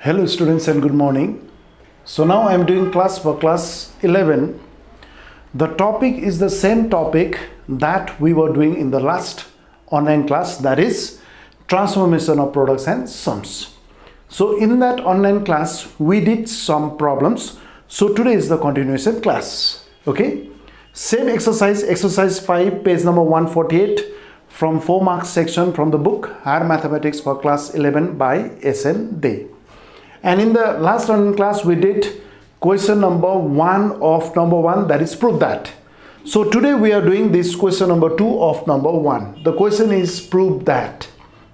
Hello students and good morning. So now I am doing class for class 11. The topic is the same topic that we were doing in the last online class, that is transformation of products and sums. So in that online class we did some problems. So today is the continuation class. Okay, same exercise 5, page number 148 from 4 marks section from the book Higher Mathematics for class 11 by SN Day. And in the last online class we did question number 1 of number 1, that is prove that. So today we are doing this question number 2 of number 1. The question is prove that.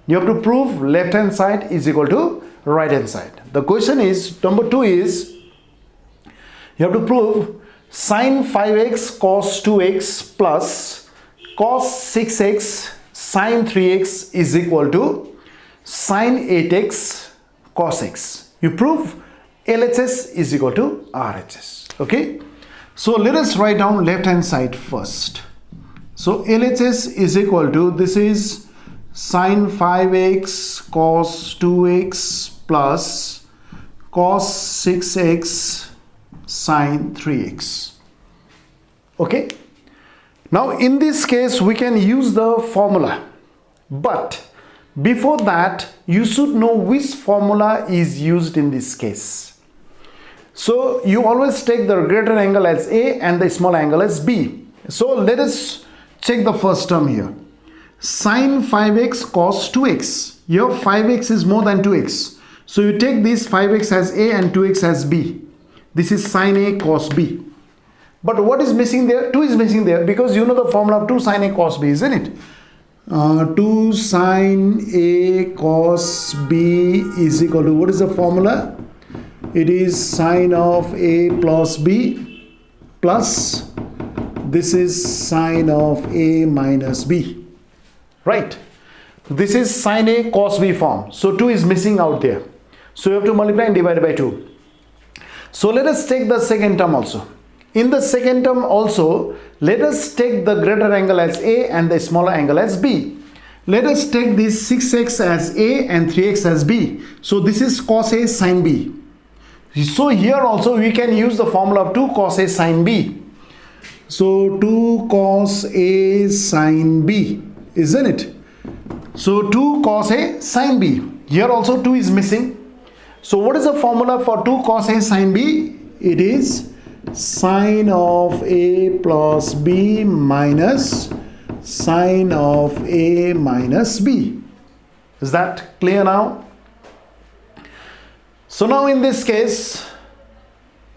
You have to prove left hand side is equal to right hand side. The question is number 2 is you have to prove sin 5x cos 2x plus cos 6x sin 3x is equal to sin 8x cos x. You prove LHS is equal to RHS. Okay, so let us write down left hand side first. So LHS is equal to, this is sin 5x cos 2x plus cos 6x sin 3x. Okay, now in this case we can use the formula, but before that you should know which formula is used in this case. So you always take the greater angle as A and the small angle as B. So let us check the first term here. Sin 5x cos 2x. Here 5x is more than 2x. So you take this 5x as A and 2x as B. This is sin A cos B. But what is missing there? 2 is missing there because you know the formula of 2 sin A cos B, isn't it? 2 sin A cos B is equal to, what is the formula? It is sin of A plus B plus this is sin of A minus B, right? This is sin A cos B form. So 2 is missing out there. So you have to multiply and divide by 2. So let us take the second term also. In the second term also, let us take the greater angle as A and the smaller angle as B. Let us take this 6x as A and 3x as B. So this is cos A sin B. So here also we can use the formula of 2 cos A sin B. So 2 cos A sin B, isn't it? So 2 cos A sin B. Here also 2 is missing. So what is the formula for 2 cos A sin B? It is sin of A plus B minus sin of A minus B. Is that clear now? So now in this case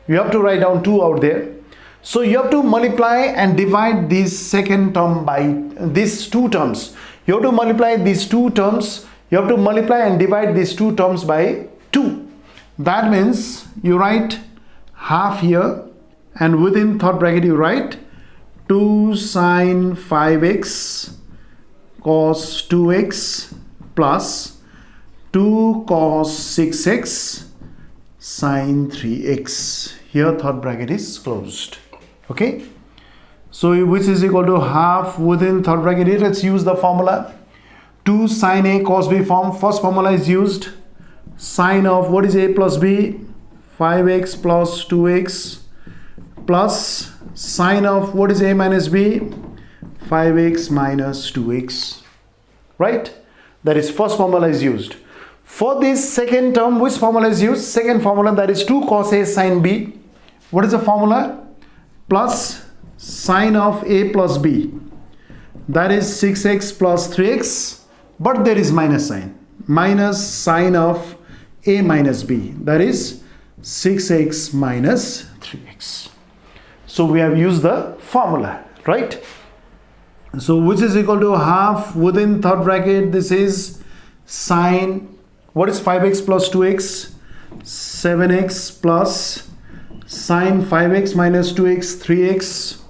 you have to write down 2 out there. So you have to multiply and divide this second term by these 2 terms. You have to multiply these 2 terms. You have to multiply and divide these 2 terms by 2. That means you write half here, and within third bracket you write 2 sin 5x cos 2x plus 2 cos 6x sin 3x. Here third bracket is closed. Okay, so which is equal to half within third bracket. Here let's use the formula 2 sin A cos B form. First formula is used, sin of, what is A plus B, 5x plus 2x plus sin of, what is A minus B, 5x minus 2x, right? That is first formula is used. For this second term, which formula is used? Second formula, that is 2 cos A sin B. What is the formula? Plus sin of A plus B, that is 6x plus 3x, but there is minus sign, minus sin of A minus B, that is 6x minus 3x. So we have used the formula, right? So which is equal to half within third bracket. This is sin, what is 5x plus 2x, 7x plus sin 5x minus 2x, 3x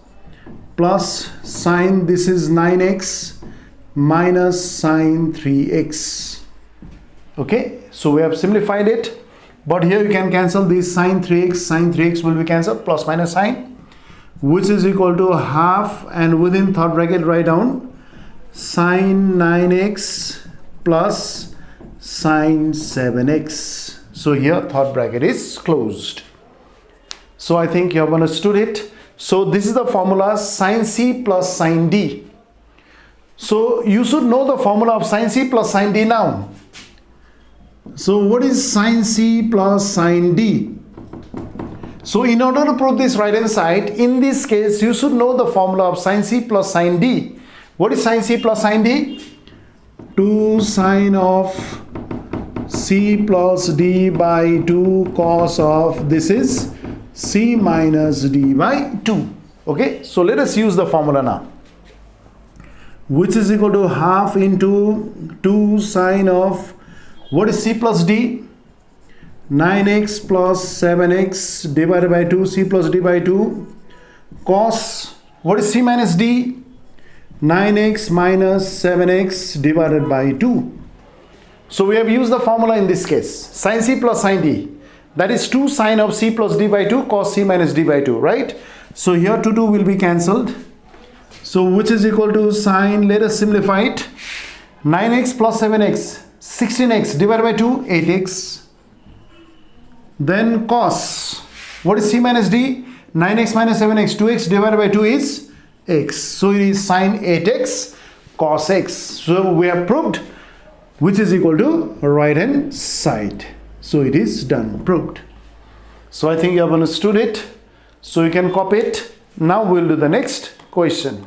plus sin, this is 9x minus sin 3x. Okay, so we have simplified it, but here you can cancel this sin 3x will be cancelled, plus minus sign, which is equal to half, and within third bracket write down sin 9x plus sin 7x. So here third bracket is closed. So I think you have understood it. So this is the formula sin C plus sin D. So you should know the formula of sin C plus sin D now. So what is sin C plus sin D? So in order to prove this right hand side, in this case you should know the formula of sin C plus sin D. What is sin C plus sin D? 2 sine of C plus D by 2 cos of, this is C minus D by 2. Okay, so let us use the formula now, which is equal to half into 2 sine of, what is C plus D? 9x plus 7x divided by 2, C plus D by 2, cos, what is C minus D? 9x minus 7x divided by 2. So we have used the formula in this case, sin C plus sin D, that is 2 sine of C plus D by 2 cos C minus D by 2, right? So here 2 will be cancelled. So which is equal to sine, let us simplify it, 9x plus 7x, 16x divided by 2, 8x. Then cos, what is C minus D? 9x minus 7x, 2x divided by 2 is x. So it is sine 8x cos x. So we have proved, which is equal to right hand side. So it is done, proved. So I think you have understood it. So you can copy it. Now we'll do the next question.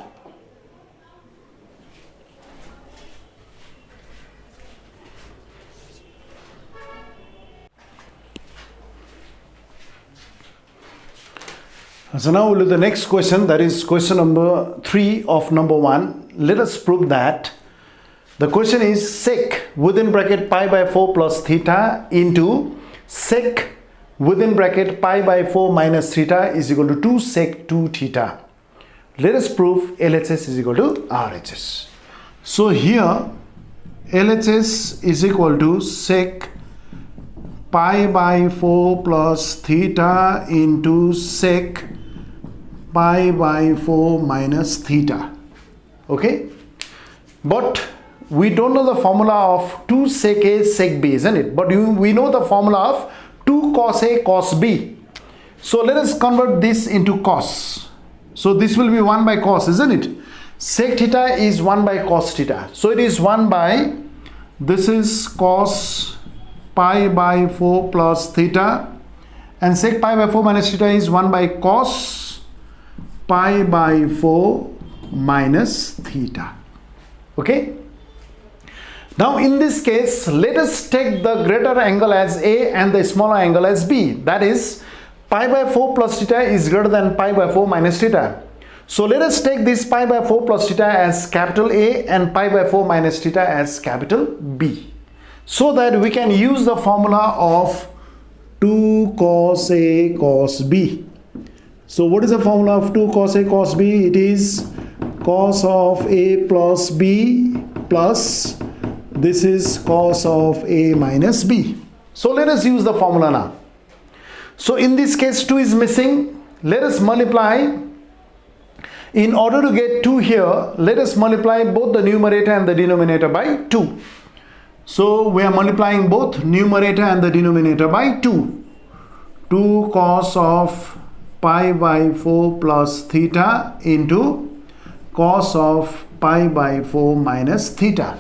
So now we'll do the next question, that is question number 3 of number 1. Let us prove that the question is sec within bracket pi by 4 plus theta into sec within bracket pi by 4 minus theta is equal to 2 sec 2 theta. Let us prove LHS is equal to RHS. So here LHS is equal to sec pi by 4 plus theta into sec pi by 4 minus theta. Okay, but we don't know the formula of 2 sec A sec B, isn't it? But we know the formula of 2 cos A cos B. So let us convert this into cos. So this will be 1 by cos, isn't it? Sec theta is 1 by cos theta. So it is 1 by, this is cos pi by 4 plus theta, and sec pi by 4 minus theta is 1 by cos pi by 4 minus theta. Okay, now in this case let us take the greater angle as A and the smaller angle as B, that is pi by 4 plus theta is greater than pi by 4 minus theta. So let us take this pi by 4 plus theta as capital A and pi by 4 minus theta as capital B, so that we can use the formula of 2 cos A cos B. So what is the formula of 2 cos A cos B? It is cos of A plus B plus, this is cos of A minus B. So let us use the formula now. So in this case 2 is missing. Let us multiply. In order to get 2 here, let us multiply both the numerator and the denominator by 2. So we are multiplying both numerator and the denominator by 2. 2 cos of pi by 4 plus theta into cos of pi by 4 minus theta.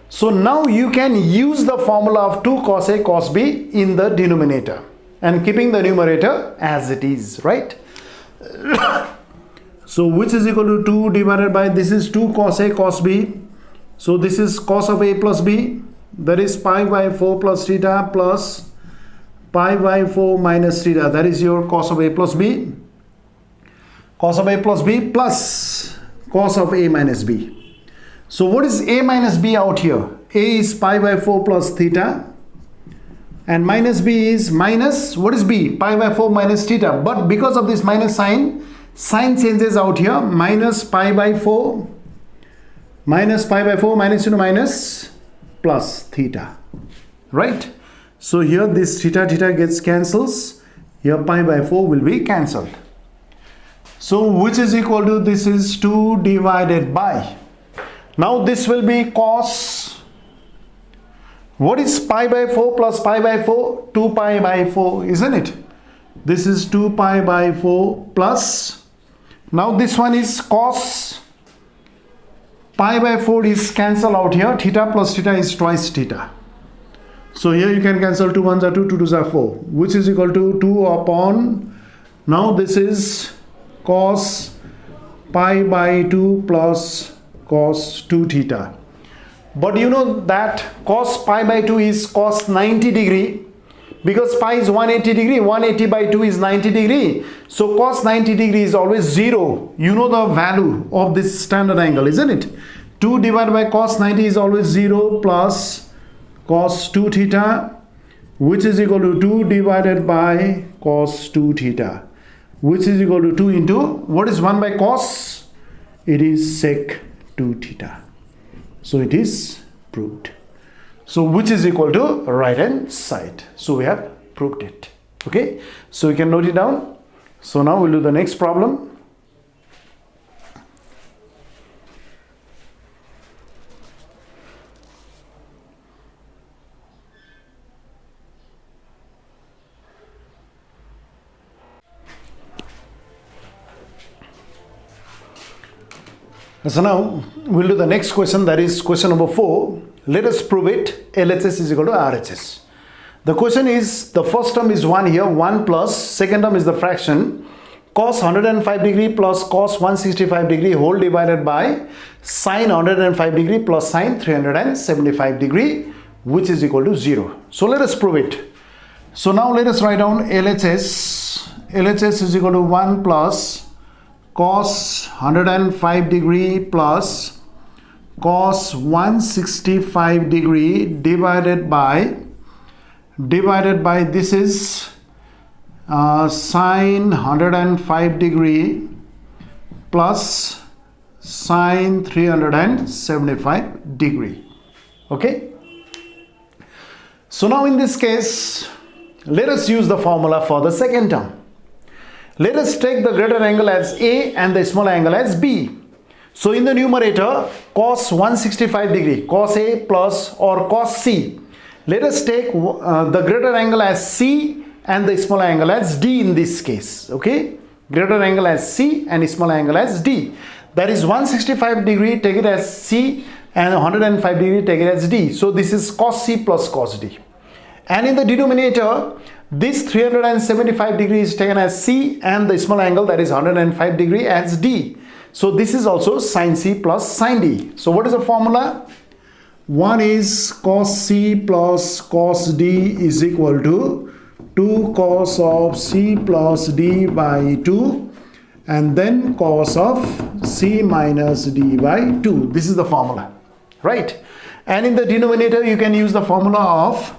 So now you can use the formula of 2 cos A cos B in the denominator and keeping the numerator as it is, right? So which is equal to 2 divided by, this is 2 cos A cos B. So this is cos of A plus B, that is pi by 4 plus theta plus pi by 4 minus theta, that is your cos of A plus B. Cos of A plus B plus cos of A minus B. So what is A minus B out here? A is pi by 4 plus theta and minus B is minus, what is B? Pi by 4 minus theta, but because of this minus sign changes out here, minus pi by 4 minus pi by 4 minus into minus plus theta, right? So here this theta gets cancels, here pi by 4 will be cancelled. So which is equal to, this is 2 divided by, now this will be cos What is pi by 4 plus pi by 4? 2 pi by 4, isn't it? This is 2 pi by 4 plus, now this one is cos pi by 4 is cancel out here. Theta plus theta is twice theta. So here you can cancel 2 ones are 2, 2 twos are 4, which is equal to 2 upon, now this is cos pi by 2 plus cos 2 theta. But you know that cos pi by 2 is cos 90 degree, because pi is 180 degree, 180 by 2 is 90 degree. So cos 90 degree is always 0. You know the value of this standard angle, isn't it? 2 divided by cos 90 is always 0 plus cos 2 theta, which is equal to 2 divided by cos 2 theta, which is equal to 2 into, what is 1 by cos? It is sec 2 theta. So it is proved. So which is equal to right hand side. So we have proved it. Okay. So you can note it down. So now we'll do the next problem. So now we'll do the next question, that is question number 4. Let us prove it. LHS is equal to RHS. The question is, the first term is 1 here, 1 plus, second term is the fraction, cos 105 degree plus cos 165 degree whole divided by sin 105 degree plus sin 375 degree, which is equal to 0. So let us prove it. So now let us write down LHS. LHS is equal to 1 plus cos 105 degree plus cos 165 degree divided by this is sin 105 degree plus sin 375 degree. Okay. So now in this case, let us use the formula for the second term. Let us take the greater angle as A and the smaller angle as B. So in the numerator, cos 165 degree, cos A plus or cos C. Let us take the greater angle as C and the smaller angle as D in this case. Okay, greater angle as C and smaller angle as D. That is 165 degree, take it as C, and 105 degree, take it as D. So this is cos C plus cos D. And in the denominator, this 375 degree is taken as C and the small angle, that is 105 degree, as D. So this is also sin C plus sin D. So what is the formula? One is cos C plus cos D is equal to 2 cos of C plus D by 2 and then cos of C minus D by 2. This is the formula, right? And in the denominator you can use the formula of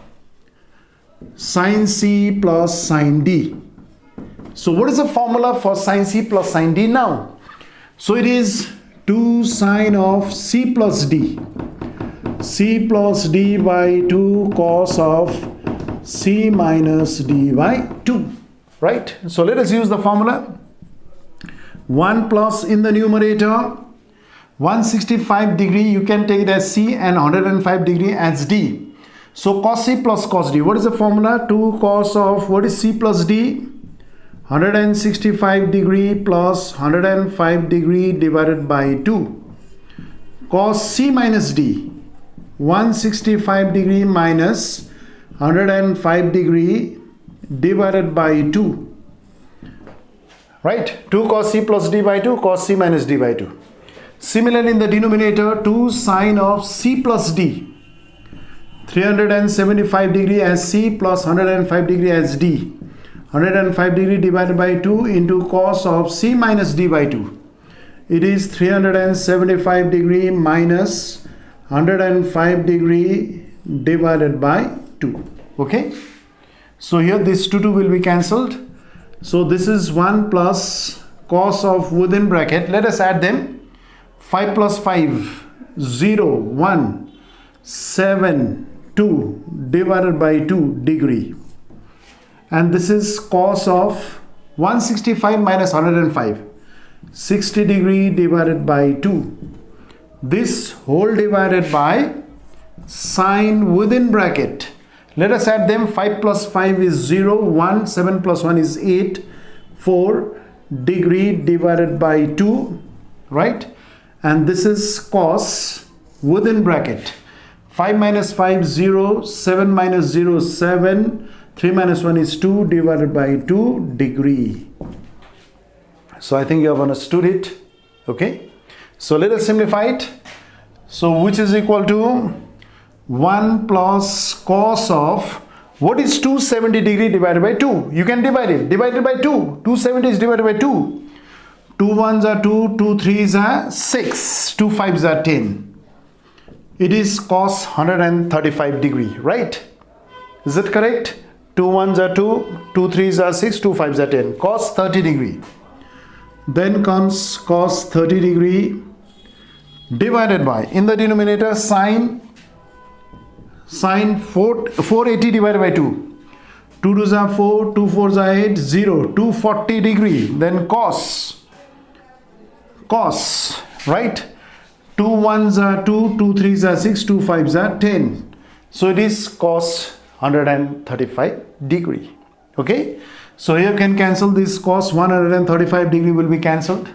sin C plus sin D. So what is the formula for sin C plus sin D now? So it is 2 sin of C plus D. C plus D by 2 cos of C minus D by 2. Right? So let us use the formula. 1 plus in the numerator, 165 degree you can take it as C and 105 degree as D. So cos C plus cos D. What is the formula? 2 cos of, what is C plus D? 165 degree plus 105 degree divided by 2. Cos C minus D. 165 degree minus 105 degree divided by 2. Right? 2 cos C plus D by 2, cos C minus D by 2. Similarly in the denominator, 2 sin of C plus D. 375 degree as C plus 105 degree as D. 105 degree divided by 2 into cos of C minus D by 2. It is 375 degree minus 105 degree divided by 2. Okay. So here this 2 will be cancelled. So this is 1 plus cos of, within bracket, let us add them. 5 plus 5, 0, 1, 7, 2 divided by 2 degree, and this is cos of 165 minus 105, 60 degree divided by 2, this whole divided by sine within bracket. Let us add them. 5 plus 5 is 0, 1, 7 plus 1 is 8, 4 degree divided by 2, right? And this is cos within bracket. 5 minus 5, 0, 7 minus 0, 7, 3 minus 1 is 2 divided by 2 degree. So I think you have understood it. Okay. So let us simplify it. So which is equal to 1 plus cos of, what is 270 degree divided by 2? You can divide it. Divided by 2. 270 is divided by 2. 2 1s are 2, 2 3s are 6, 2 5s are 10. It is cos 135 degree, right? Is it correct? 2 1s are 2, 2 3s are 6, 2 5s are 10. Cos 30 degree. Then comes cos 30 degree divided by, in the denominator, sine 480 divided by 2. 2 2s are 4, 2 4s are 8, 0, 240 degree. Then cos, right? 2 1s are 2, 2 3s are 6, 2 5s are 10. So it is cos 135 degree. Okay. So here can cancel this. Cos 135 degree will be cancelled.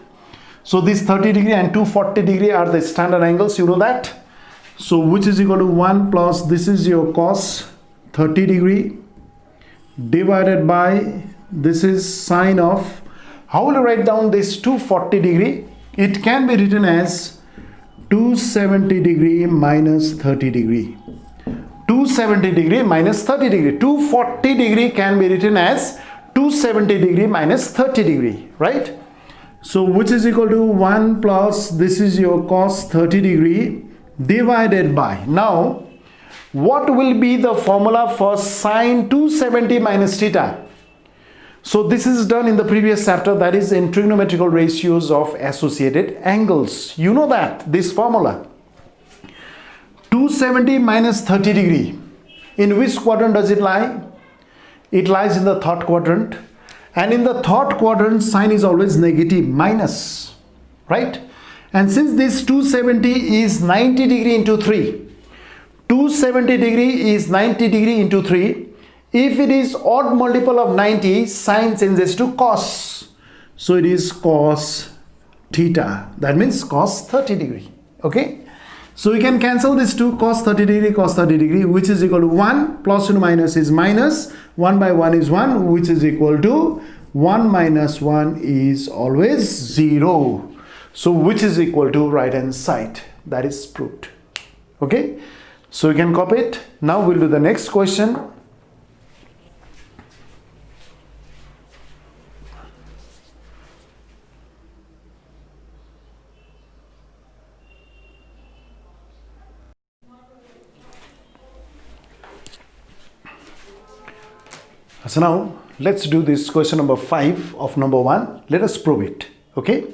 So this 30 degree and 240 degree are the standard angles. You know that. So which is equal to 1 plus, this is your cos 30 degree divided by, this is sine of, how will you write down this 240 degree? It can be written as 270 degree minus 30 degree. 270 degree minus 30 degree. 240 degree can be written as 270 degree minus 30 degree, right? So which is equal to 1 plus, this is your cos 30 degree divided by, now what will be the formula for sine 270 minus theta? So this is done in the previous chapter, that is in trigonometrical ratios of associated angles. You know that, this formula. 270 minus 30 degree. In which quadrant does it lie? It lies in the third quadrant. And in the third quadrant, sine is always negative, minus, right? And since this 270 is 90 degree into 3, 270 degree is 90 degree into 3. If it is odd multiple of 90, sine changes to cos. So it is cos theta. That means cos 30 degree. Okay. So we can cancel this 2, cos 30 degree, which is equal to 1, plus and minus is minus, 1 by 1 is 1, which is equal to 1 minus 1 is always 0. So which is equal to right hand side. That is proved. Okay. So you can copy it. Now we'll do the next question. So now let's do this question number 5 of number 1. Let us prove it. Okay.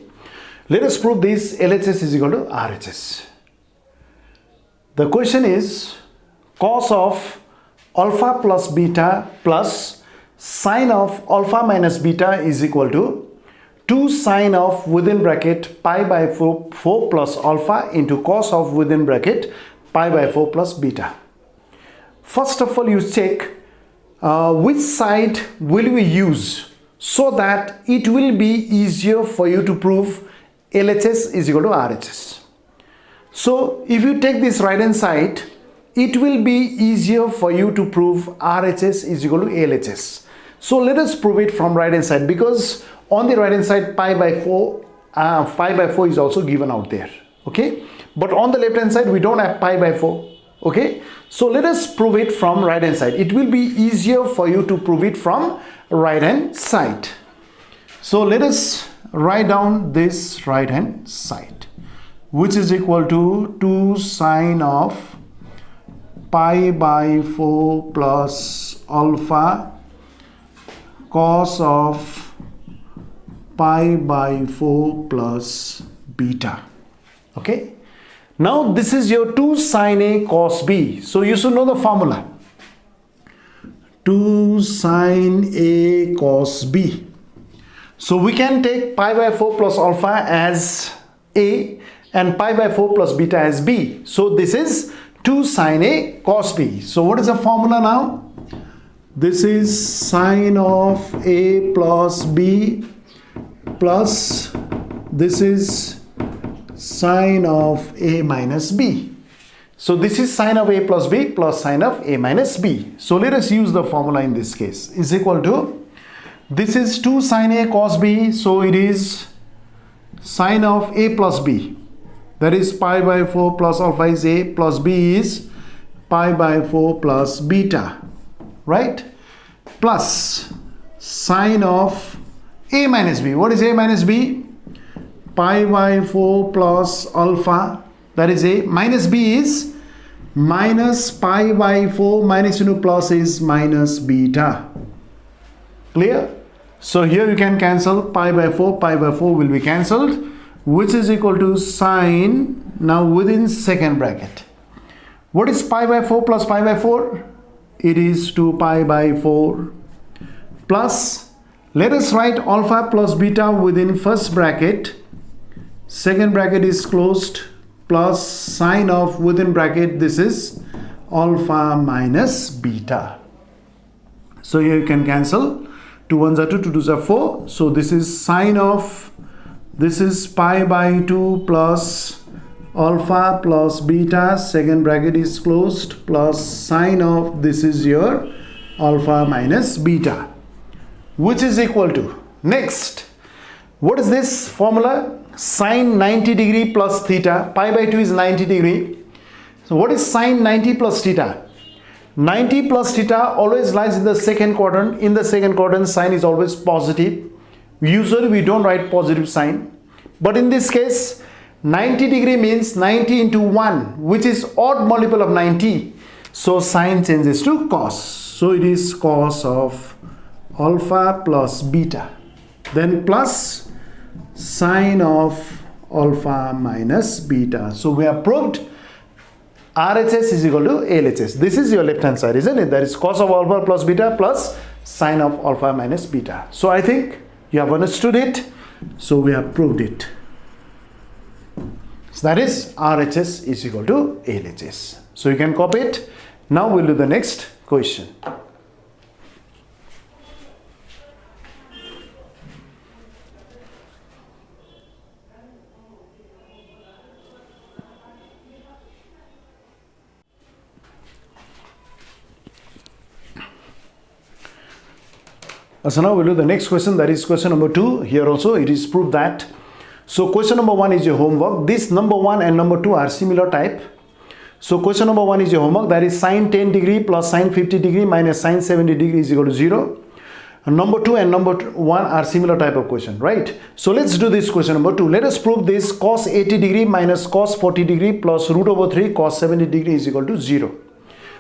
Let us prove this LHS is equal to RHS. The question is cos of alpha plus beta plus sine of alpha minus beta is equal to 2 sine of within bracket pi by 4 plus alpha into cos of within bracket pi by 4 plus beta. First of all, you check which side will we use so that it will be easier for you to prove LHS is equal to RHS. So if you take this right hand side, it will be easier for you to prove RHS is equal to LHS. So let us prove it from right hand side, because on the right hand side pi by 4 is also given out there. Okay, but on the left hand side we don't have pi by 4. Okay, so let us prove it from right hand side. It will be easier for you to prove it from right hand side. So let us write down this right hand side, which is equal to 2 sine of pi by 4 plus alpha cos of pi by 4 plus beta. Okay. Now this is your 2 sine A cos B. So you should know the formula. 2 sine A cos B. So we can take pi by 4 plus alpha as A and pi by 4 plus beta as B. So this is 2 sine A cos B. So what is the formula now? This is sine of A plus B plus this is sine of A minus B. So this is sine of A plus B plus sine of A minus B. So let us use the formula in this case. Is equal to, this is 2 sine A cos B, so it is sine of A plus B. That is pi by 4 plus alpha is A plus B is pi by 4 plus beta. Right? Plus sine of A minus B. What is A minus B? Pi by 4 plus alpha, that is A, minus B is minus pi by 4 minus into plus is minus beta. Clear? So here you can cancel pi by 4 will be cancelled, which is equal to sine, now within second bracket. What is pi by 4 plus pi by 4? It is 2 pi by 4 plus, let us write alpha plus beta within first bracket, second bracket is closed, plus sine of within bracket, this is alpha minus beta. So here you can cancel, 2 1s are 2, 2 2s are 4. So this is sine of, this is pi by 2 plus alpha plus beta, second bracket is closed, plus sine of, this is your alpha minus beta, which is equal to, next, what is this formula? Sine 90 degree plus theta, pi by 2 is 90 degree. So what is sine 90 plus theta? 90 plus theta always lies in the second quadrant. In the second quadrant, sine is always positive. Usually we don't write positive sign, but in this case 90 degree means 90 into 1, which is odd multiple of 90. So sine changes to cos. So it is cos of alpha plus beta, then plus sine of alpha minus beta. So we have proved RHS is equal to LHS. This is your left hand side, isn't it? That is cos of alpha plus beta plus sine of alpha minus beta. So I think you have understood it. So we have proved it. So that is RHS is equal to LHS. So you can copy it. Now we'll do the next question. So now we'll do the next question, that is question number 2. Here also it is proved that. So question number 1 is your homework. This number 1 and number 2 are similar type. So question number 1 is your homework, that is sine 10 degree plus sine 50 degree minus sine 70 degree is equal to 0. And number 2 and number 1 are similar type of question, right? So let's do this question number 2. Let us prove this cos 80 degree minus cos 40 degree plus root over 3 cos 70 degree is equal to 0.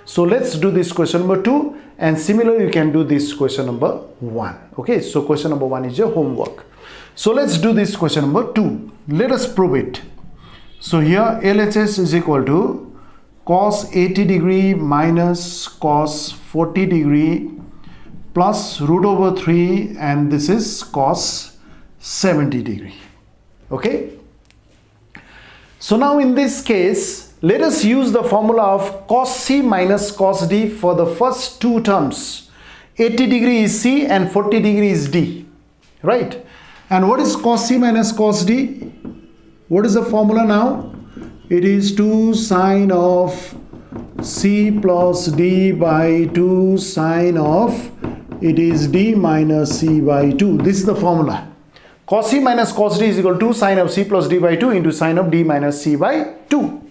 So let's do this question number 2, and similarly you can do this question number 1. Okay, so question number 1 is your homework. So let's do this question number 2. Let us prove it. So here LHS is equal to cos 80 degree minus cos 40 degree plus root over 3, and this is cos 70 degree. Okay. So now in this case, let us use the formula of cos C minus cos D for the first two terms. 80 degree is C and 40 degree is D. Right? And what is cos C minus cos D? What is the formula now? It is 2 sine of C plus D by 2 sine of, it is D minus C by 2. This is the formula. Cos C minus cos D is equal to 2 sine of C plus D by 2 into sine of D minus C by 2.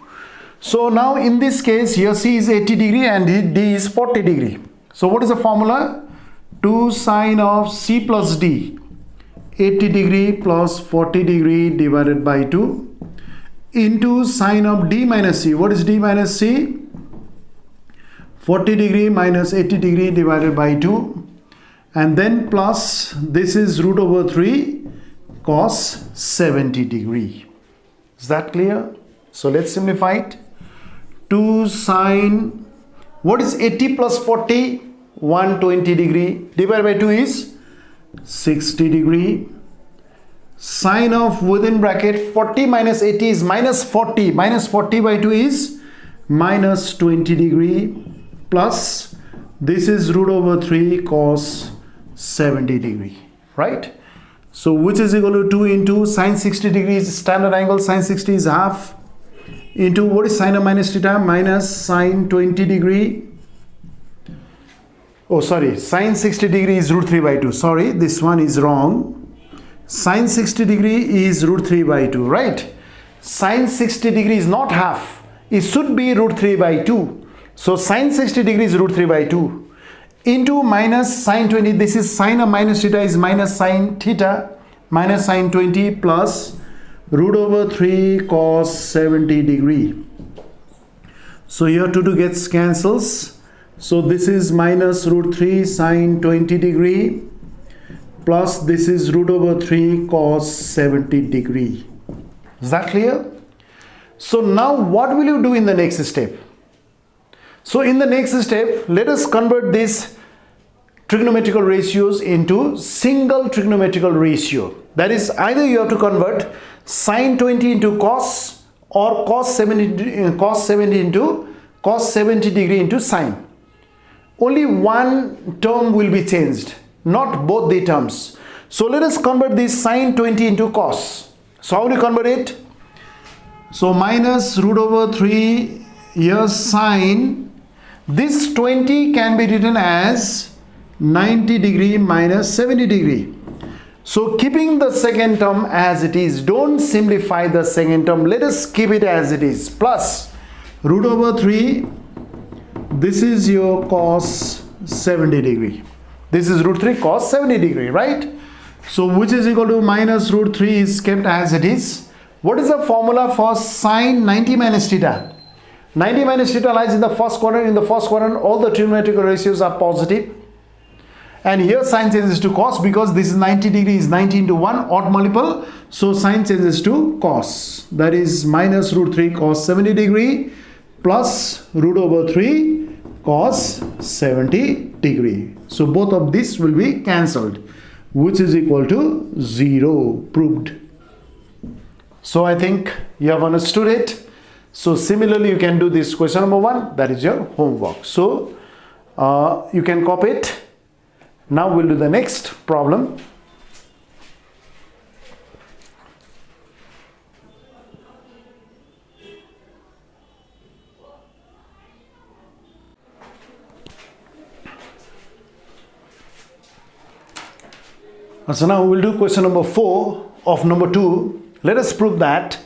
So now in this case here C is 80 degree and D is 40 degree. So what is the formula? 2 sine of C plus D, 80 degree plus 40 degree divided by 2 into sine of D minus C. What is D minus C? 40 degree minus 80 degree divided by 2, and then plus this is root over 3 cos 70 degree. Is that clear? So let's simplify it. 2 sine, what is 80 plus 40? 120 degree, divided by 2 is 60 degree. Sine of within bracket 40 minus 80 is minus 40. Minus 40 by 2 is minus 20 degree plus this is root over 3 cos 70 degree, right? So which is equal to 2 into sine 60 degrees standard angle, sine 60 is half, into what is sine of minus theta, minus sine 20 degree. Oh sorry, sine 60 degree is root 3 by 2. Sorry, this one is wrong. Sine 60 degree is root 3 by 2, right? Sine 60 degree is not half. It should be root 3 by 2. So sine 60 degree is root 3 by 2 into minus sine 20. This is sine of minus theta is minus sine theta minus sine 20 plus root over 3 cos 70 degree. So here 2 gets cancels. So this is minus root 3 sine 20 degree plus this is root over 3 cos 70 degree. Is that clear? So now what will you do in the next step? So in the next step, let us convert these trigonometrical ratios into single trigonometrical ratio. That is, either you have to convert sine 20 into cos or cos 70 into cos 70 degree into sine. Only one term will be changed, not both the terms. So let us convert this sine 20 into cos. So how do you convert it? So minus root over 3 here sine. This 20 can be written as 90 degree minus 70 degree. So keeping the second term as it is, don't simplify the second term, let us keep it as it is, plus root over 3, this is your cos 70 degree. This is root 3 cos 70 degree, right? So which is equal to minus root 3 is kept as it is. What is the formula for sine 90 minus theta? 90 minus theta lies in the first quadrant. In the first quadrant, all the trigonometrical ratios are positive. And here sine changes to cos because this is 90 degree is 90 into 1 odd multiple. So sine changes to cos. That is minus root 3 cos 70 degree plus root over 3 cos 70 degree. So both of this will be cancelled, which is equal to 0. Proved. So I think you have understood it. So similarly, you can do this question number 1. That is your homework. So you can copy it. Now we'll do the next problem. So now we'll do question number 4 of number 2. Let us prove that.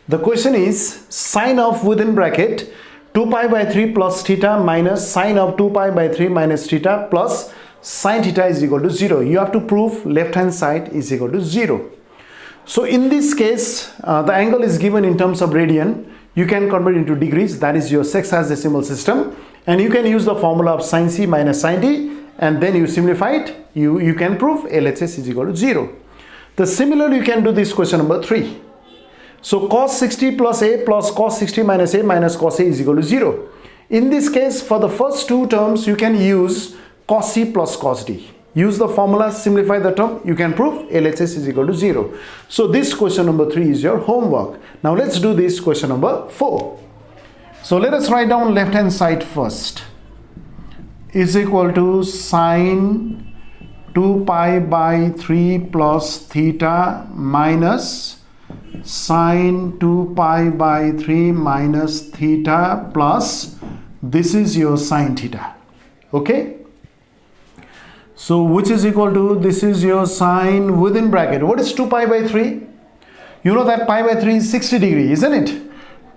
The question is sine of within bracket 2 pi by 3 plus theta minus sine of 2 pi by 3 minus theta plus sine theta is equal to 0. You have to prove left hand side is equal to 0. So in this case, the angle is given in terms of radian. You can convert into degrees. That is your sexagesimal system. And you can use the formula of sine c minus sine d. And then you simplify it. You can prove LHS is equal to 0. Similarly, you can do this question number 3. So cos 60 plus a plus cos 60 minus a minus cos a is equal to 0. In this case, for the first two terms, you can use cos c plus cos d. Use the formula, simplify the term, you can prove LHS is equal to 0. So this question number 3 is your homework. Now let's do this question number 4. So let us write down left hand side first. Is equal to sine 2 pi by 3 plus theta minus sine 2 pi by 3 minus theta plus this is your sine theta. Okay, so which is equal to this is your sine within bracket. What is 2 pi by 3? You know that pi by 3 is 60 degree, isn't it?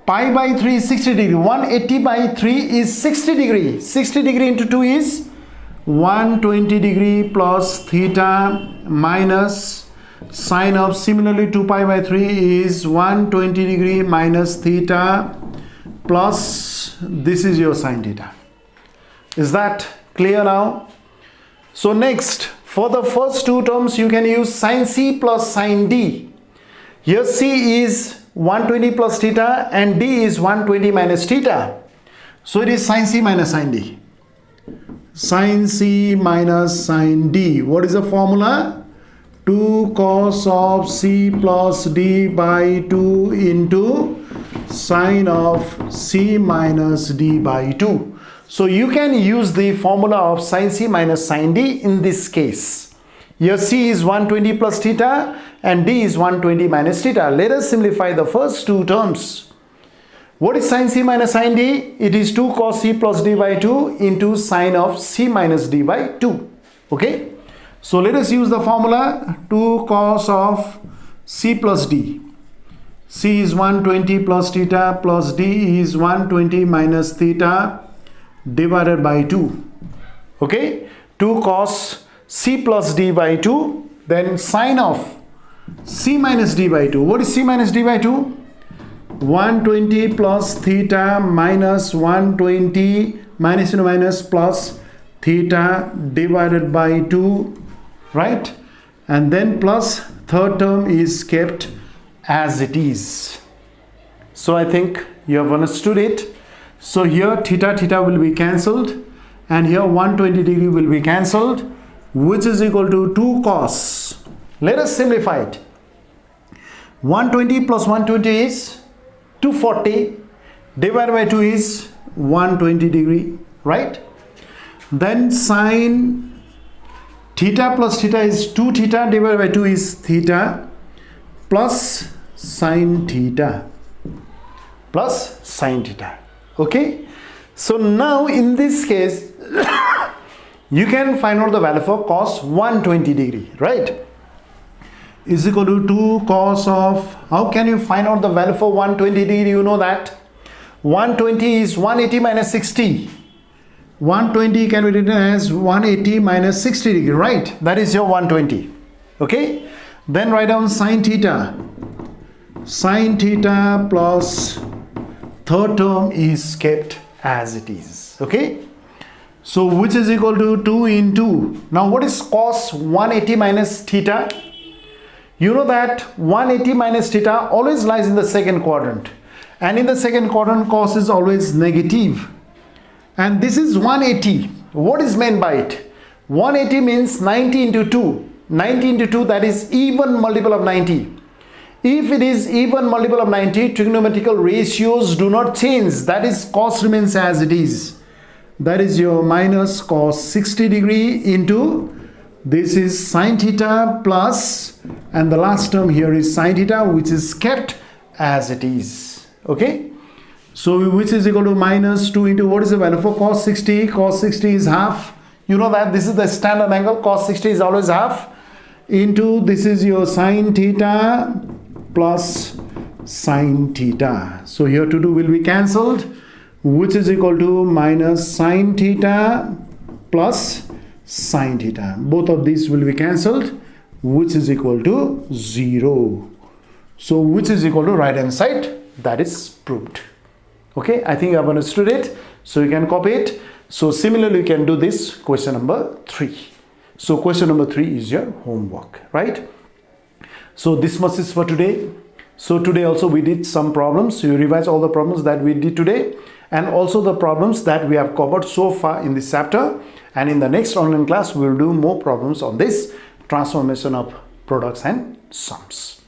Pi by 3 is 60 degree. 180 by 3 is 60 degree. 60 degree into 2 is 120 degree plus theta minus sine of similarly 2 pi by 3 is 120 degree minus theta plus this is your sine theta. Is that clear now? So next, for the first two terms you can use sine c plus sine d. Here c is 120 plus theta and d is 120 minus theta. So it is sine c minus sine d. Sine c minus sine d. What is the formula? 2 cos of c plus d by 2 into sine of c minus d by 2. So you can use the formula of sine c minus sine d in this case. Here c is 120 plus theta and d is 120 minus theta. Let us simplify the first two terms. What is sine c minus sine d? It is 2 cos c plus d by 2 into sine of c minus d by 2. Okay. So let us use the formula 2 cos of c plus d. C is 120 plus theta plus d is 120 minus theta divided by 2. Okay. 2 cos c plus d by 2. Then sine of c minus d by 2. What is c minus d by 2? 120 plus theta minus 120 minus into minus plus theta divided by 2, right? And then plus third term is kept as it is. So I think you have understood it. So here theta will be cancelled and here 120 degree will be cancelled, which is equal to 2 cos. Let us simplify it. 120 plus 120 is 240 divided by 2 is 120 degree, right? Then sine theta plus theta is 2 theta divided by 2 is theta plus sine theta plus sine theta. Okay. So now in this case you can find out the value for cos 120 degree, right? Is equal to 2 cos of, how can you find out the value for 120 degree? You know that 120 is 180 minus 60. 120 can be written as 180 minus 60 degree, right? That is your 120. Okay. Then write down sine theta. Sine theta plus third term is kept as it is. Okay. So which is equal to 2 into, now what is cos 180 minus theta? You know that 180 minus theta always lies in the second quadrant, and in the second quadrant cos is always negative, and this is 180. What is meant by it? 180 means 90 into 2. 90 into 2, that is even multiple of 90. If it is even multiple of 90, trigonometrical ratios do not change. That is, cos remains as it is. That is your minus cos 60 degree into, this is sine theta plus, and the last term here is sine theta, which is kept as it is. Okay. So which is equal to minus 2 into, what is the value for cos 60? Cos 60 is half. You know that this is the standard angle. Cos 60 is always half. Into, this is your sine theta plus sine theta. So here 2 will be cancelled, which is equal to minus sine theta plus sine theta. Both of these will be cancelled, which is equal to 0. So which is equal to right hand side. That is proved. Okay, I think you have understood it. So you can copy it. So similarly you can do this question number 3. So question number 3 is your homework, right? So this much is for today. So today also we did some problems. You revise all the problems that we did today, and also the problems that we have covered so far in this chapter. And in the next online class, we will do more problems on this transformation of products and sums.